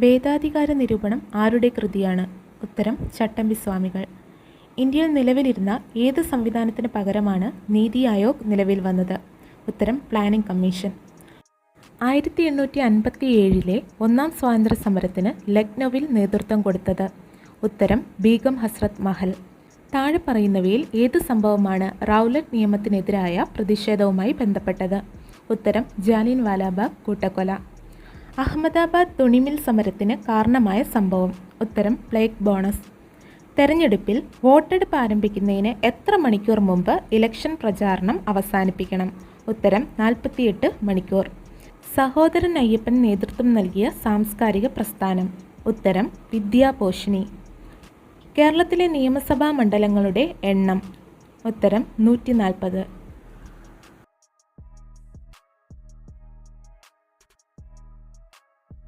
വേദാധികാര നിരൂപണം ആരുടെ കൃതിയാണ്? ഉത്തരം ചട്ടമ്പി സ്വാമികൾ. ഇന്ത്യയിൽ നിലവിലിരുന്ന ഏത് സംവിധാനത്തിന് പകരമാണ് നീതി ആയോഗ് നിലവിൽ വന്നത്? ഉത്തരം പ്ലാനിംഗ് കമ്മീഷൻ. 1857 ഒന്നാം സ്വാതന്ത്ര്യ സമരത്തിന് ലക്നൌവിൽ നേതൃത്വം കൊടുത്തത്? ഉത്തരം ബീഗം ഹസ്രത്ത് മഹൽ. താഴെ പറയുന്നവയിൽ ഏത് സംഭവമാണ് റൗലറ്റ് നിയമത്തിനെതിരായ പ്രതിഷേധവുമായി ബന്ധപ്പെട്ടത്? ഉത്തരം ജാലിയൻ വാലാബാഗ് കൂട്ടക്കൊല. അഹമ്മദാബാദ് തുണിമിൽ സമരത്തിന് കാരണമായ സംഭവം? ഉത്തരം പ്ലേഗ് ബോണസ്. തെരഞ്ഞെടുപ്പിൽ വോട്ടെടുപ്പ് ആരംഭിക്കുന്നതിന് എത്ര മണിക്കൂർ മുമ്പ് ഇലക്ഷൻ പ്രചാരണം അവസാനിപ്പിക്കണം? ഉത്തരം 48 മണിക്കൂർ. സഹോദരൻ അയ്യപ്പൻ നേതൃത്വം നൽകിയ സാംസ്കാരിക പ്രസ്ഥാനം? ഉത്തരം വിദ്യാപോഷിണി. കേരളത്തിലെ നിയമസഭാ മണ്ഡലങ്ങളുടെ എണ്ണം? ഉത്തരം 140.